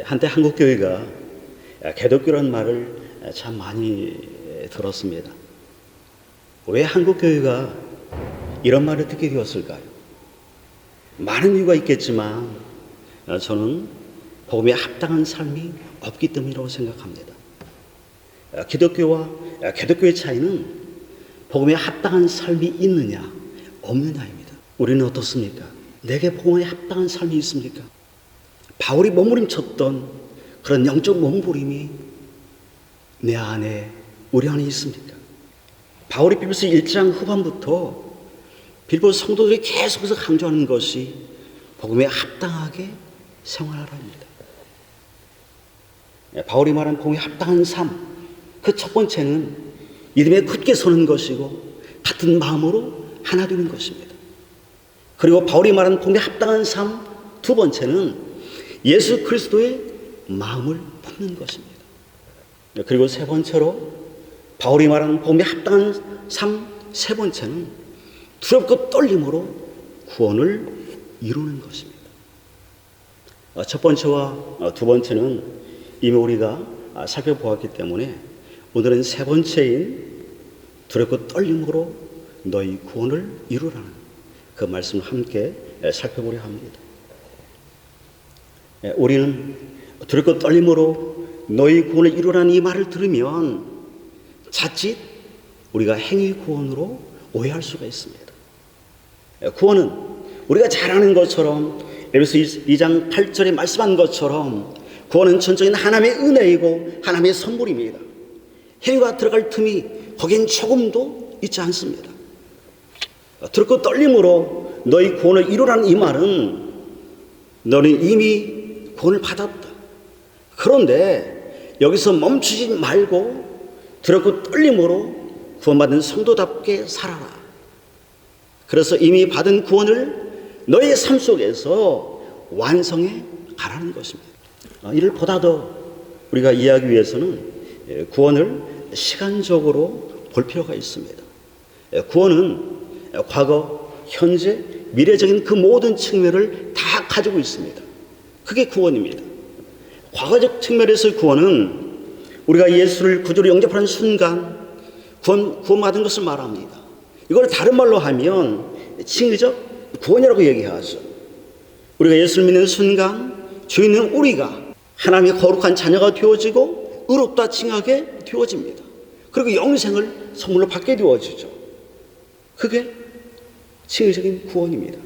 한때 한국 교회가 개독교라는 말을 참 많이 들었습니다. 왜 한국 교회가 이런 말을 듣게 되었을까요? 많은 이유가 있겠지만 저는 복음에 합당한 삶이 없기 때문이라고 생각합니다. 기독교와 개독교의 차이는 복음에 합당한 삶이 있느냐 없느냐입니다. 우리는 어떻습니까? 내게 복음에 합당한 삶이 있습니까? 바울이 몸부림쳤던 그런 영적 몸부림이 내 안에, 우리 안에 있습니까? 바울이 빌보서 1장 후반부터 빌보 성도들이 계속해서 강조하는 것이 복음에 합당하게 생활하라입니다. 바울이 말한 복음에 합당한 삶, 그 첫 번째는 믿음에 굳게 서는 것이고 같은 마음으로 하나 되는 것입니다. 그리고 바울이 말한 복음에 합당한 삶, 두 번째는 예수 그리스도의 마음을 품는 것입니다. 그리고 세 번째로 바울이 말하는 복음에 합당한 삶, 세 번째는 두렵고 떨림으로 구원을 이루는 것입니다. 첫 번째와 두 번째는 이미 우리가 살펴보았기 때문에 오늘은 세 번째인 두렵고 떨림으로 너희 구원을 이루라는 그 말씀을 함께 살펴보려 합니다. 우리는 두렵고 떨림으로 너희 구원을 이루라는 이 말을 들으면 자칫 우리가 행위 구원으로 오해할 수가 있습니다. 구원은 우리가 잘 아는 것처럼 에베소 2장 8절에 말씀한 것처럼 구원은 전적인 하나님의 은혜이고 하나님의 선물입니다. 행위가 들어갈 틈이 거긴 조금도 있지 않습니다. 두렵고 떨림으로 너희 구원을 이루라는 이 말은 너는 이미 구원을 받았다. 그런데 여기서 멈추지 말고 두렵고 떨림으로 구원받은 성도답게 살아라. 그래서 이미 받은 구원을 너의 삶 속에서 완성해 가라는 것입니다. 이를 보다 더 우리가 이해하기 위해서는 구원을 시간적으로 볼 필요가 있습니다. 구원은 과거, 현재, 미래적인 그 모든 측면을 다 가지고 있습니다. 그게 구원입니다. 과거적 측면에서의 구원은 우리가 예수를 구주로 영접하는 순간 구원받은 것을 말합니다. 이걸 다른 말로 하면 칭의적 구원이라고 얘기하죠. 우리가 예수를 믿는 순간 주인은 우리가 하나님의 거룩한 자녀가 되어지고 의롭다 칭하게 되어집니다. 그리고 영생을 선물로 받게 되어지죠. 그게 칭의적인 구원입니다.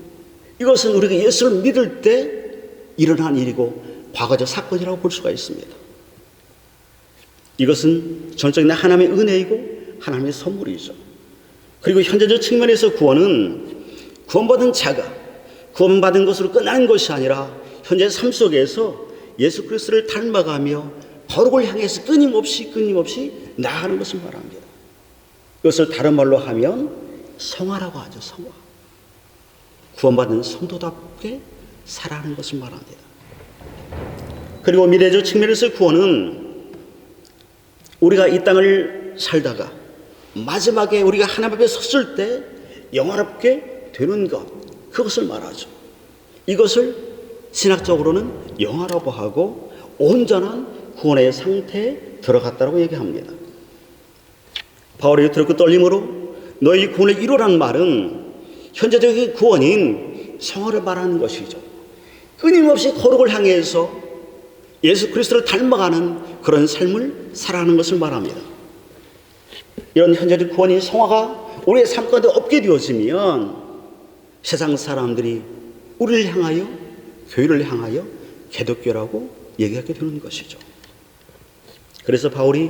이것은 우리가 예수를 믿을 때 일어난 일이고 과거적 사건이라고 볼 수가 있습니다. 이것은 전적인 하나님의 은혜이고 하나님의 선물이죠. 그리고 현재적 측면에서 구원은 구원받은 자가 구원받은 것으로 끝나는 것이 아니라 현재 삶 속에서 예수 그리스도를 닮아가며 거룩을 향해서 끊임없이 나아가는 것을 말합니다. 이것을 다른 말로 하면 성화라고 하죠. 성화. 구원받은 성도답게 살아가는 것을 말합니다. 그리고 미래적 측면에서 구원은 우리가 이 땅을 살다가 마지막에 우리가 하나님 앞에 섰을 때 영화롭게 되는 것, 그것을 말하죠. 이것을 신학적으로는 영화라고 하고 온전한 구원의 상태에 들어갔다고 얘기합니다. 바울이 두렵고 떨림으로 너희 구원을 이루라는 말은 현재적인 구원인 성화를 말하는 것이죠. 끊임없이 거룩을 향해서 예수 그리스도를 닮아가는 그런 삶을 살아가는 것을 말합니다. 이런 현재적 구원인 성화가 우리의 삶 가운데 없게 되어지면 세상 사람들이 우리를 향하여, 교회를 향하여 개독교라고 얘기하게 되는 것이죠. 그래서 바울이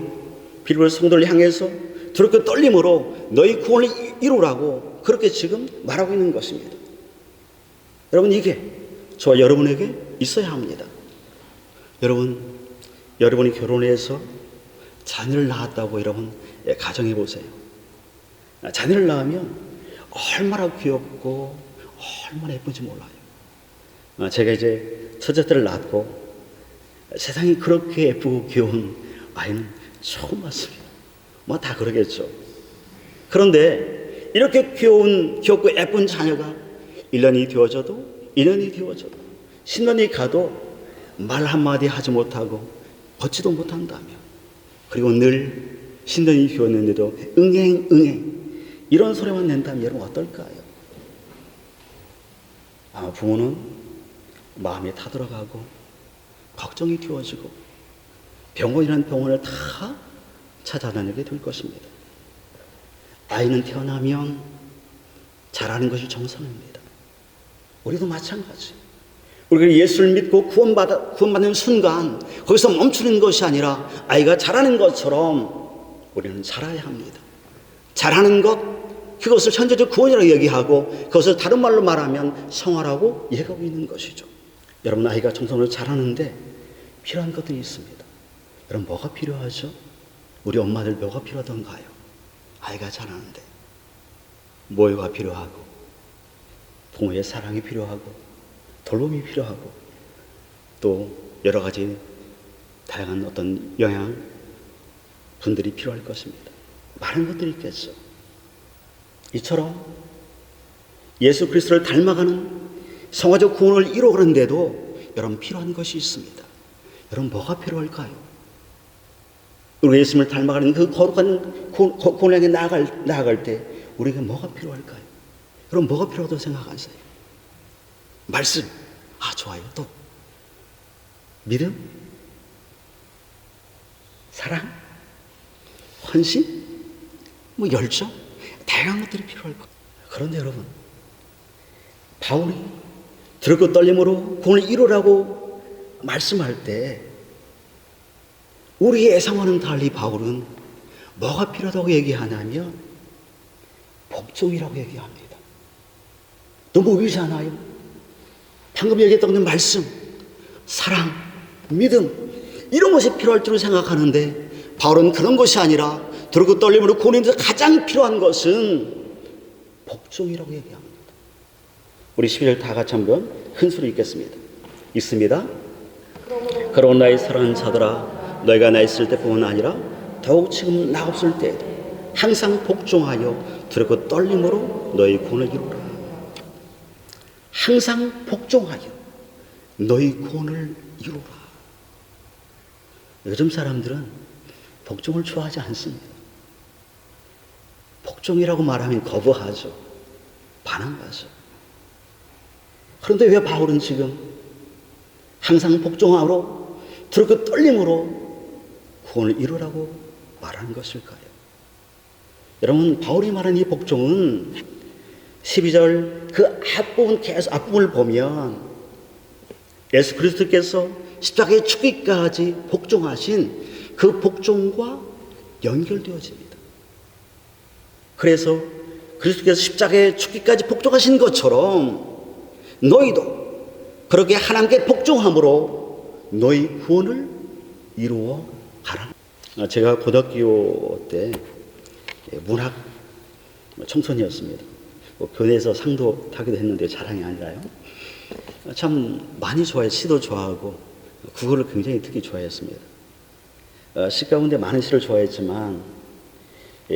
빌보 성도를 향해서 두렵고 떨림으로 너희 구원을 이루라고 그렇게 지금 말하고 있는 것입니다. 여러분, 이게 저와 여러분에게 있어야 합니다. 여러분이 결혼해서 자녀를 낳았다고 여러분 가정해 보세요. 자녀를 낳으면 얼마나 귀엽고 얼마나 예쁜지 몰라요. 제가 이제 첫째를 낳았고 세상이 그렇게 예쁘고 귀여운 아이는 처음 봤습니다. 뭐 다 그러겠죠. 그런데 이렇게 귀엽고 예쁜 자녀가 1년이 되어져도 2년이 되어져도 10년이 가도 말 한마디 하지 못하고 걷지도 못한다며, 그리고 늘 신령이 비웠는데도 응행 이런 소리만 낸다면 여러분 어떨까요? 부모는 마음이 타들어가고 걱정이 키워지고 병원이라는 병원을 다 찾아다니게 될 것입니다. 아이는 태어나면 자라는 것이 정상입니다. 우리도 마찬가지. 우리가 예수를 믿고 구원받는 순간 거기서 멈추는 것이 아니라 아이가 자라는 것처럼 우리는 자라야 합니다. 자라는 것, 그것을 현재적 구원이라고 얘기하고 그것을 다른 말로 말하면 성화라고 얘기하고 있는 것이죠. 여러분, 아이가 정상으로 자라는데 필요한 것들이 있습니다. 여러분, 뭐가 필요하죠? 우리 엄마들 뭐가 필요하던가요? 아이가 자라는데 뭐가 필요하고, 부모의 사랑이 필요하고, 돌봄이 필요하고, 또 여러 가지 다양한 어떤 영양 분들이 필요할 것입니다. 많은 것들이 있겠죠. 이처럼 예수 그리스도를 닮아가는 성화적 구원을 이루어가는데도 여러분 필요한 것이 있습니다. 여러분, 뭐가 필요할까요? 우리 예수님을 닮아가는 그 거룩한 구원을 향해 나아갈 때 우리에게 뭐가 필요할까요? 여러분, 뭐가 필요하다고 생각하세요? 말씀, 좋아요. 또 믿음, 사랑, 헌신, 열정, 다양한 것들이 필요할 거예요. 그런데 여러분, 바울이 두렵고 떨림으로 구원을 이루라고 말씀할 때 우리의 예상과는 달리 바울은 뭐가 필요하다고 얘기하냐면 복종이라고 얘기합니다. 너무 의잖아요. 방금 얘기했던 말씀, 사랑, 믿음, 이런 것이 필요할 줄 생각하는데 바울은 그런 것이 아니라 두렵고 떨림으로 구원에서 가장 필요한 것은 복종이라고 얘기합니다. 우리 12절 다 같이 한번 큰 소리 읽겠습니다. 읽습니다. 그러므로 나의 사랑하는 자들아, 너희가 나 있을 때뿐만 아니라 더욱 지금 나 없을 때에도 항상 복종하여 두렵고 떨림으로 너희 구원을 이루라. 항상 복종하여 너희 구원을 이루라. 요즘 사람들은 복종을 좋아하지 않습니다. 복종이라고 말하면 거부하죠. 반항하죠. 그런데 왜 바울은 지금 항상 복종하러 두렵고 떨림으로 구원을 이루라고 말하는 것일까요? 여러분, 바울이 말하는 이 복종은 12절 그 앞부분을 보면 예수 그리스도께서 십자가에 죽기까지 복종하신 그 복종과 연결되어집니다. 그래서 그리스도께서 십자가에 죽기까지 복종하신 것처럼 너희도 그렇게 하나님께 복종함으로 너희 구원을 이루어 가라. 제가 고등학교 때 문학 청소년이었습니다. 교내에서 상도 타기도 했는데 자랑이 아니라요. 참 많이 좋아해요. 시도 좋아하고 국어를 굉장히 특히 좋아했습니다. 시 가운데 많은 시를 좋아했지만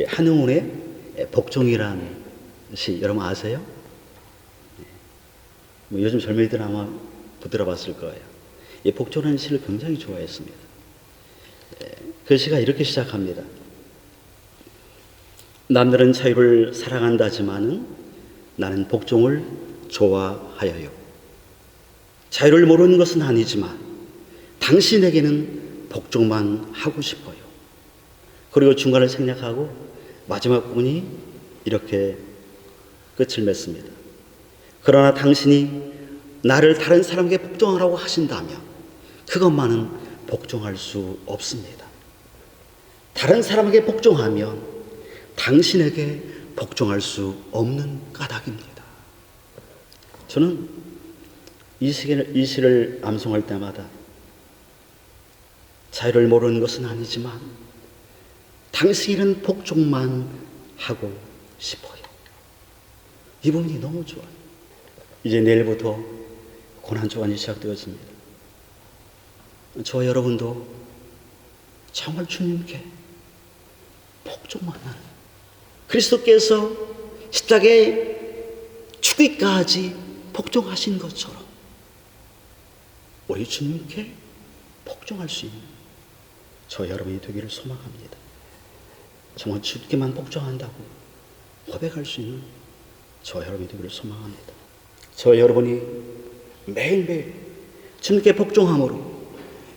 한흥운의 복종이라는 시 여러분 아세요? 요즘 젊은이들 아마 못 들어봤을 거예요. 이 복종이라는 시를 굉장히 좋아했습니다. 그 시가 이렇게 시작합니다. 남들은 자유를 사랑한다지만은 나는 복종을 좋아하여요. 자유를 모르는 것은 아니지만 당신에게는 복종만 하고 싶어요. 그리고 중간을 생략하고 마지막 부분이 이렇게 끝을 맺습니다. 그러나 당신이 나를 다른 사람에게 복종하라고 하신다면 그것만은 복종할 수 없습니다. 다른 사람에게 복종하면 당신에게 복종할 수 없는 까닭입니다. 저는 이 시를 암송할 때마다 자유를 모르는 것은 아니지만 당신은 복종만 하고 싶어요. 이 부분이 너무 좋아요. 이제 내일부터 고난주간이 시작되어집니다. 저와 여러분도 정말 주님께 복종만 하는, 그리스도께서 십자가에 죽기까지 복종하신 것처럼 우리 주님께 복종할 수 있는 저 여러분이 되기를 소망합니다. 정말 주님께만 복종한다고 고백할 수 있는 저 여러분이 되기를 소망합니다. 저 여러분이 매일매일 주님께 복종함으로,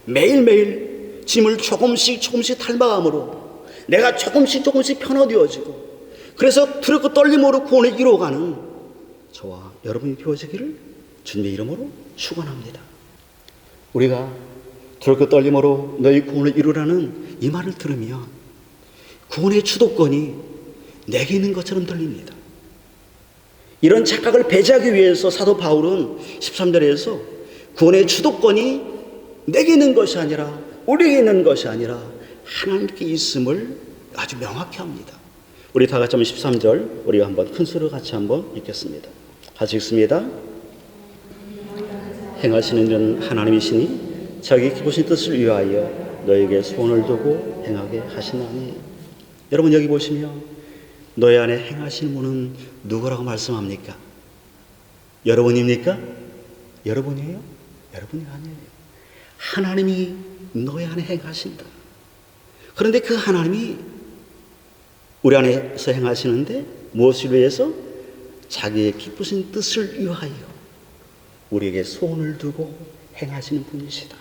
매일매일 짐을 조금씩 닮아감으로 내가 조금씩 편어되어지고, 그래서 두렵고 떨림으로 구원을 이루어가는 저와 여러분이 되어지기를 주님의 이름으로 축원합니다. 우리가 두렵고 떨림으로 너희 구원을 이루라는 이 말을 들으면 구원의 주도권이 내게 있는 것처럼 들립니다. 이런 착각을 배제하기 위해서 사도 바울은 13절에서 구원의 주도권이 내게 있는 것이 아니라, 우리에게 있는 것이 아니라 하나님께 있음을 아주 명확히 합니다. 우리 다 같이 한번 13절 우리가 한번 큰 소리로 같이 한번 읽겠습니다. 같이 읽습니다. 행하시는 이는 하나님이시니 자기 기쁘신 뜻을 위하여 너에게 소원을 두고 행하게 하시나니. 여러분 여기 보시면 너희 안에 행하시는 분은 누구라고 말씀합니까? 여러분입니까? 여러분이에요? 여러분이 아니에요. 하나님이 너희 안에 행하신다. 그런데 그 하나님이 우리 안에서 행하시는데 무엇을 위해서? 자기의 기쁘신 뜻을 위하여 우리에게 소원을 두고 행하시는 분이시다.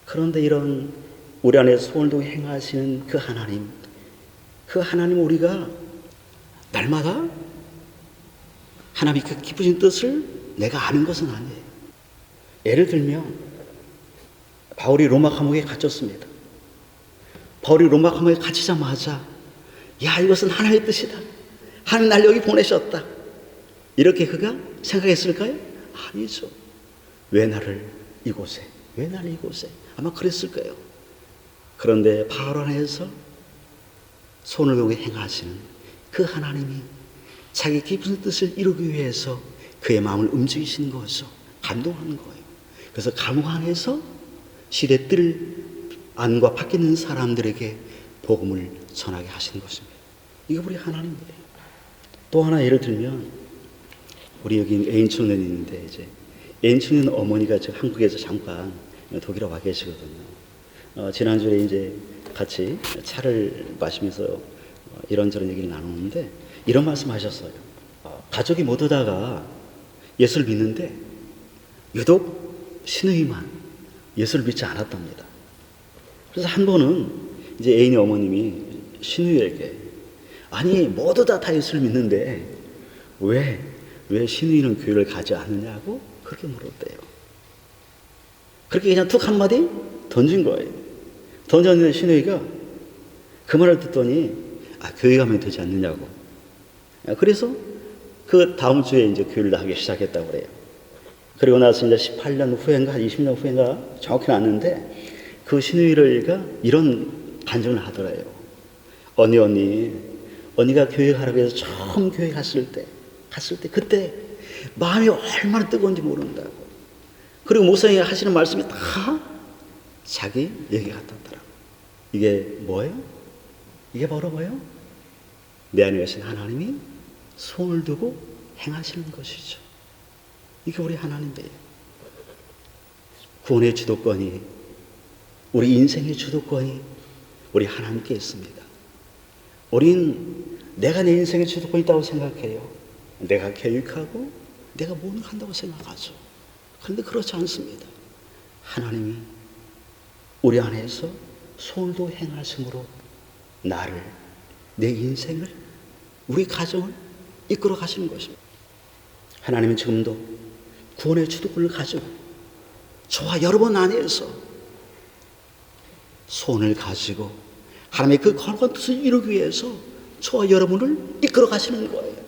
그런데 이런 우리 안에 소원을 두고 행하시는 그 하나님 우리가 날마다 하나님의 그 기쁘신 뜻을 내가 아는 것은 아니에요. 예를 들면 바울이 로마 감옥에 갇혔습니다. 바울이 로마 감옥에 갇히자마자 야, 이것은 하나님의 뜻이다. 하나님 날 여기 보내셨다. 이렇게 그가 생각했을까요? 아니죠. 왜 나를 이곳에? 아마 그랬을 거예요. 그런데 바울 안에서 손을 놓고 행하시는 그 하나님이 자기 깊은 뜻을 이루기 위해서 그의 마음을 움직이시는 거죠. 감동하는 거예요. 그래서 감옥 안에서 시대 뜰 안과 밖에 있는 사람들에게 복음을 전하게 하시는 것입니다. 이게 우리 하나님이에요. 또 하나 예를 들면 우리 여기 애인촌에 있는데 이제 애인촌에 있는 어머니가 지금 한국에서 잠깐 독일에 와 계시거든요. 지난주에 이제 같이 차를 마시면서 이런저런 얘기를 나누는데 이런 말씀 하셨어요. 가족이 모두 다가 예수를 믿는데 유독 시누이만 예수를 믿지 않았답니다. 그래서 한 번은 이제 애인의 어머님이 시누이에게 아니 모두 다 예수를 믿는데 왜 시누이는 교회를 가지 않느냐고 그렇게 물었대요. 그렇게 그냥 툭 한마디 던진 거예요. 던졌는데 시누이가 그 말을 듣더니 교회 가면 되지 않느냐고. 그래서 그 다음 주에 이제 교회를 나가기 시작했다고 그래요. 그리고 나서 이제 18년 후인가 20년 후인가 정확히는 않는데 그 시누이가 이런 간증을 하더래요. 언니가 교회 가라고 해서 처음 교회 갔을 때 그때 마음이 얼마나 뜨거운지 모른다고. 그리고 목사님이 하시는 말씀이 다 자기 얘기 같았더라고. 이게 뭐예요? 이게 바로 뭐예요? 내 안에 계신 하나님이 손을 두고 행하시는 것이죠. 이게 우리 하나님이에요. 구원의 주도권이, 우리 인생의 주도권이 우리 하나님께 있습니다. 우린 내가 내 인생의 주도권이 있다고 생각해요. 내가 계획하고 내가 뭘 한다고 생각하죠. 그런데 그렇지 않습니다. 하나님이 우리 안에서 손도 행하심으로 나를, 내 인생을, 우리 가정을 이끌어 가시는 것입니다. 하나님은 지금도 구원의 주도권을 가지고 저와 여러분 안에서 손을 가지고 하나님의 그 거룩한 뜻을 이루기 위해서 저와 여러분을 이끌어 가시는 거예요.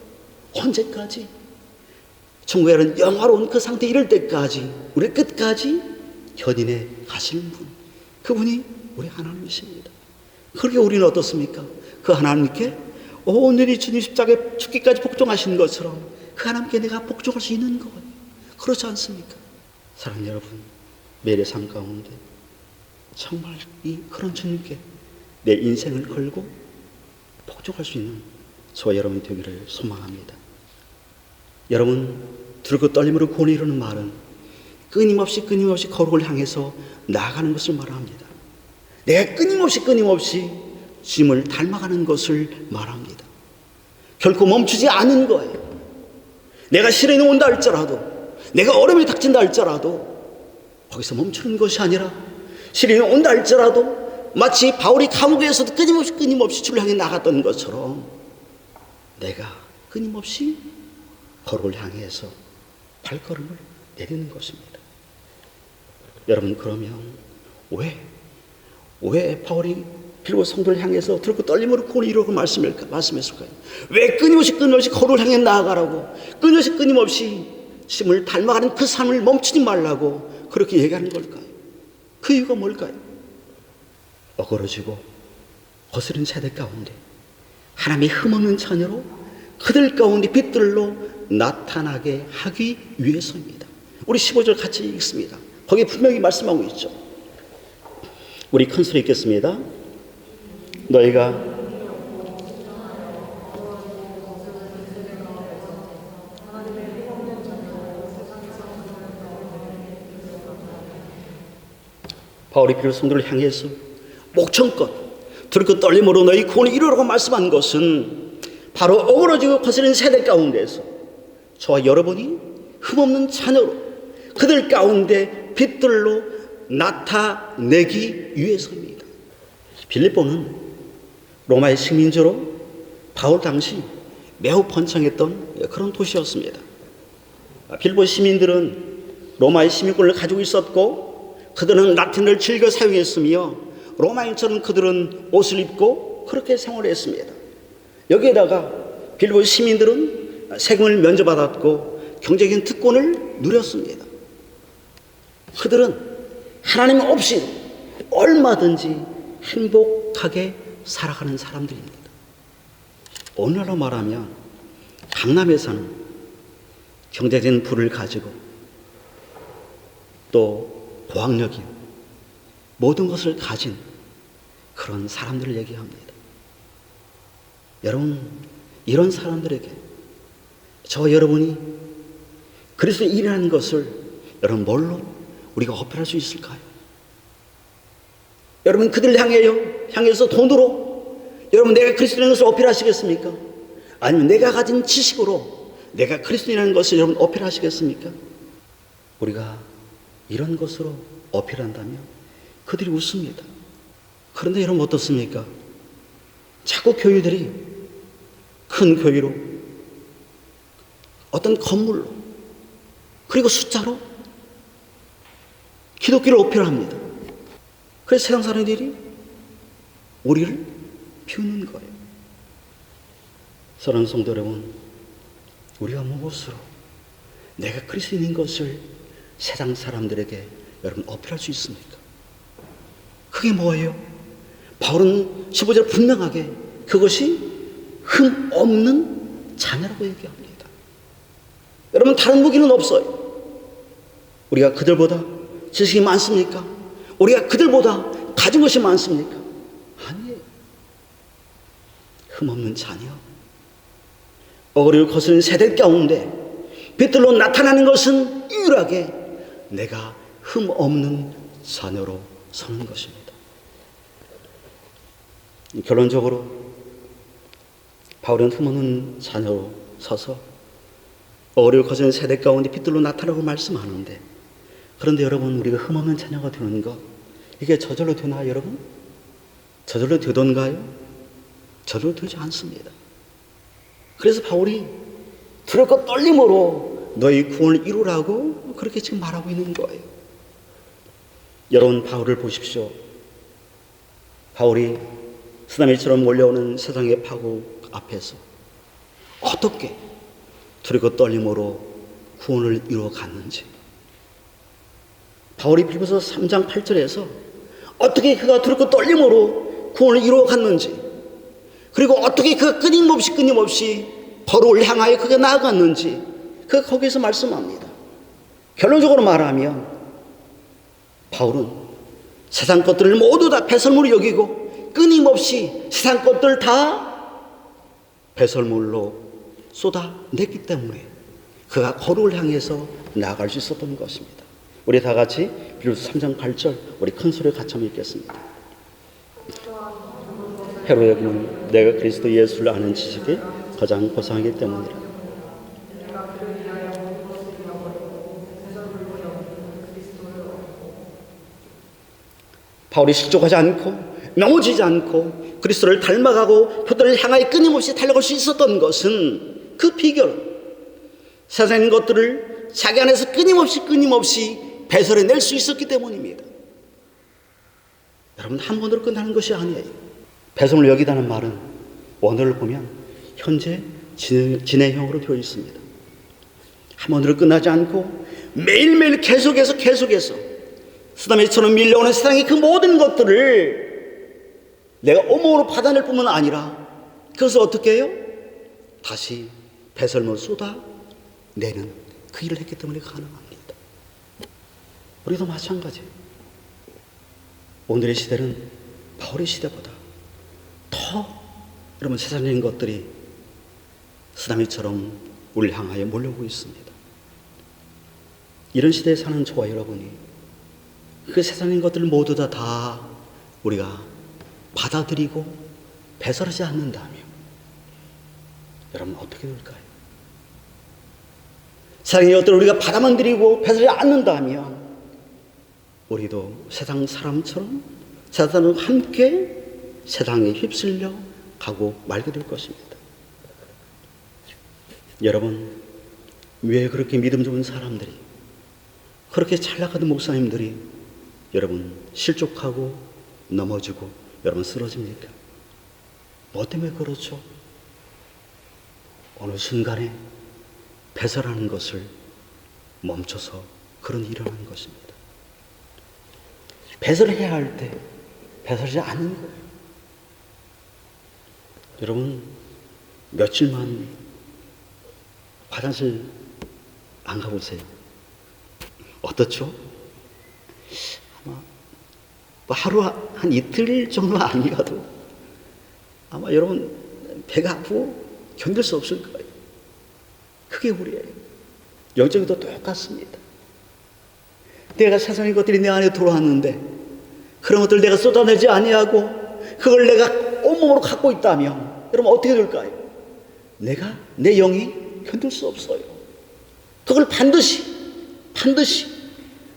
언제까지? 천국에는 영화로운 그 상태에 이를 때까지, 우리 끝까지 견인해 가시는 분, 그분이 우리 하나님이십니다. 그렇게 우리는 어떻습니까? 그 하나님께 온전히 주님 십자가에 죽기까지 복종하시는 것처럼 그 하나님께 내가 복종할 수 있는 거예요. 그렇지 않습니까? 사랑하는 여러분, 매일의 삶 가운데 정말 그런 주님께 내 인생을 걸고 복종할 수 있는 저와 여러분이 되기를 소망합니다. 여러분, 두렵고 떨림으로 구원을 이루는 말은 끊임없이 거룩을 향해서 나아가는 것을 말합니다. 내가 끊임없이 주님을 닮아가는 것을 말합니다. 결코 멈추지 않은 거예요. 내가 시련이 온다 할지라도, 내가 어려움이 닥친다 할지라도 거기서 멈추는 것이 아니라, 시련이 온다 할지라도 마치 바울이 감옥에서도 끊임없이 주를 향해 나갔던 것처럼 내가 끊임없이 거룩을 향해서 발걸음을 내리는 것입니다. 여러분, 그러면 왜 바울이 빌립보 성도를 향해서 들고 떨림으로 구원을 이루고 말씀했을까요? 왜 끊임없이 거룩을 향해 나아가라고, 끊임없이 주님을 닮아가는 그 삶을 멈추지 말라고 그렇게 얘기하는 걸까요? 그 이유가 뭘까요? 어그러지고 거스른 세대 가운데 하나님의 흠없는 자녀로 그들 가운데 빛들로 나타나게 하기 위해서입니다. 우리 15절 같이 읽습니다. 거기에 분명히 말씀하고 있죠. 우리 큰 소리 읽겠습니다. 너희가 바울이 빌립보 성도를 향해서 목청껏 두렵고 떨림으로 너희 구원을 이루라고 말씀한 것은 바로 어그러지고 거스른 세대 가운데서 저와 여러분이 흠없는 자녀로 그들 가운데 빛들로 나타내기 위해서입니다. 빌립보는 로마의 식민지로 바울 당시 매우 번창했던 그런 도시였습니다. 빌립보 시민들은 로마의 시민권을 가지고 있었고 그들은 라틴어를 즐겨 사용했으며 로마인처럼 그들은 옷을 입고 그렇게 생활했습니다. 여기에다가 빌립보 시민들은 세금을 면제받았고 경제적인 특권을 누렸습니다. 그들은 하나님 없이 얼마든지 행복하게 살아가는 사람들입니다. 오늘날로 말하면 강남에 사는 경제적인 부를 가지고 또 고학력인 모든 것을 가진 그런 사람들을 얘기합니다. 여러분, 이런 사람들에게 저 여러분이 그리스도의 일이라는 것을 여러분 뭘로 우리가 어필할 수 있을까요? 여러분, 그들을 향해서 돈으로 여러분 내가 그리스도라는 것을 어필하시겠습니까? 아니면 내가 가진 지식으로 내가 그리스도라는 것을 여러분 어필하시겠습니까? 우리가 이런 것으로 어필한다면 그들이 웃습니다. 그런데 여러분 어떻습니까? 자꾸 교회들이 큰 교회로, 어떤 건물로, 그리고 숫자로 기독교를 어필합니다. 그래서 세상 사람들이 우리를 비웃는 거예요. 사랑하는 성도 여러분, 우리가 무엇으로 내가 그리스도인인 것을 세상 사람들에게 여러분 어필할 수 있습니까? 그게 뭐예요? 바울은 15절 분명하게 그것이 흠 없는 자녀라고 얘기합니다. 여러분, 다른 무기는 없어요. 우리가 그들보다 지식이 많습니까? 우리가 그들보다 가진 것이 많습니까? 아니에요. 흠없는 자녀, 어그리고 거스른 세대 가운데 빛들로 나타나는 것은 유일하게 내가 흠없는 자녀로 서는 것입니다. 결론적으로 바울은 흠없는 자녀로 서서 어그리고 거스른 세대 가운데 빛들로 나타나고 말씀하는데, 그런데 여러분, 우리가 흠없는 자녀가 되는 것, 이게 저절로 되나요, 여러분? 저절로 되던가요? 저절로 되지 않습니다. 그래서 바울이 두렵고 떨림으로 너희 구원을 이루라고 그렇게 지금 말하고 있는 거예요. 여러분, 바울을 보십시오. 바울이 쓰나미처럼 몰려오는 세상의 파국 앞에서 어떻게 두렵고 떨림으로 구원을 이루어갔는지, 바울이 빌립보서 3장 8절에서 어떻게 그가 두렵고 떨림으로 구원을 이루어갔는지, 그리고 어떻게 그가 끊임없이 거룩을 향하여 그가 나아갔는지 그가 거기에서 말씀합니다. 결론적으로 말하면 바울은 세상 것들을 모두 다 배설물로 여기고 끊임없이 세상 것들 다 배설물로 쏟아냈기 때문에 그가 거룩을 향해서 나아갈 수 있었던 것입니다. 우리 다 같이 빌립보서 3장 8절 우리 큰 소리로 같이 한번 읽겠습니다. 해로 여기는 내가 그리스도 예수를 아는 지식이 가장 고상하기 때문이라. 바울이 실족하지 않고 넘어지지 않고 그리스도를 닮아가고 표대를 향하여 끊임없이 달려갈 수 있었던 것은 그 비결은 세상의 것들을 자기 안에서 끊임없이 배설해낼 수 있었기 때문입니다. 여러분, 한 번으로 끝나는 것이 아니에요. 배설을 여기다는 말은 원어를 보면 현재 진행형으로 되어 있습니다. 한 번으로 끝나지 않고 매일매일 계속해서 쓰나미처럼 밀려오는 세상의 그 모든 것들을 내가 온몸으로 받아낼 뿐만 아니라 그것을 어떻게 해요? 다시 배설물을 쏟아내는 그 일을 했기 때문에 가능합니다. 우리도 마찬가지예요. 오늘의 시대는 바울의 시대보다 더 여러분 세상적인 것들이 쓰나미처럼 우리를 향하여 몰려오고 있습니다. 이런 시대에 사는 저와 여러분이 그 세상의 것들을 모두 다 우리가 받아들이고 배설하지 않는다면 여러분 어떻게 될까요? 세상의 것들을 우리가 받아만 들이고 배설하지 않는다면 우리도 세상 사람처럼 세상과 함께 세상에 휩쓸려 가고 말게 될 것입니다. 여러분, 왜 그렇게 믿음 좋은 사람들이, 그렇게 잘 나가는 목사님들이 여러분 실족하고 넘어지고 여러분 쓰러집니까? 뭐 때문에 그렇죠? 어느 순간에 배설하는 것을 멈춰서 그런 일을 하는 것입니다. 배설해야 할 때 배설하지 않는 거예요. 여러분, 며칠만 화장실 안 가보세요. 어떻죠? 아마 하루 한 이틀 정도 안 가도 아마 여러분 배가 아프고 견딜 수 없을 거예요. 그게 우리예요. 영적도 똑같습니다. 내가 세상의 것들이 내 안에 들어왔는데 그런 것들을 내가 쏟아내지 아니하고 그걸 내가 온몸으로 갖고 있다면 여러분 어떻게 될까요? 내 영이 견딜 수 없어요. 그걸 반드시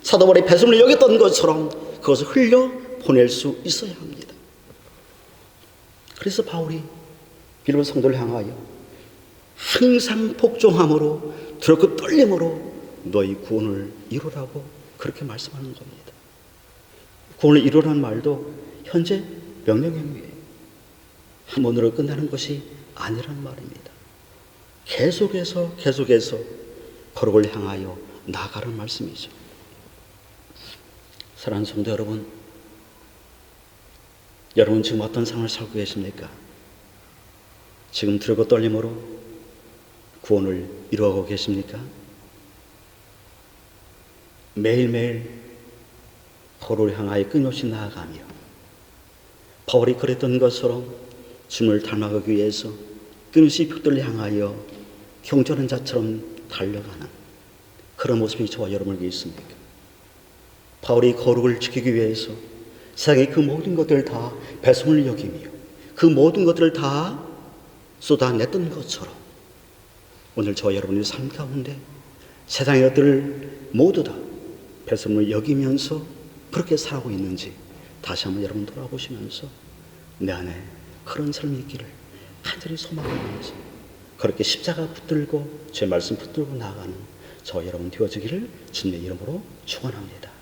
사도 바울이 배설물을 여겼던 것처럼 그것을 흘려 보낼 수 있어야 합니다. 그래서 바울이 빌립보 성도를 향하여 항상 복종함으로 두렵고 떨림으로 너희 구원을 이루라고 그렇게 말씀하는 겁니다. 구원을 이루라는 말도 현재 명령형이에요. 한 번으로 끝나는 것이 아니란 말입니다. 계속해서 거룩을 향하여 나아가는 말씀이죠. 사랑하는 성도 여러분, 여러분 지금 어떤 상황을 살고 계십니까? 지금 두렵고 떨림으로 구원을 이루어가고 계십니까? 매일매일 거룩을 향하여 끊임없이 나아가며 바울이 그랬던 것처럼 주님을 닮아가기 위해서 끊임없이 벽들을 향하여 경전한 자처럼 달려가는 그런 모습이 저와 여러분에게 있습니까? 바울이 거룩을 지키기 위해서 세상의 그 모든 것들을 다 배송을 여기며 그 모든 것들을 다 쏟아냈던 것처럼 오늘 저와 여러분의 삶 가운데 세상의 것들을 모두 다 배송을 여기면서 그렇게 살아가고 있는지 다시 한번 여러분 돌아보시면서 내 안에 그런 삶이 있기를 간절히 소망하면서 그렇게 십자가 붙들고 제 말씀 붙들고 나아가는 저와 여러분 되어지기를 주님의 이름으로 축원합니다.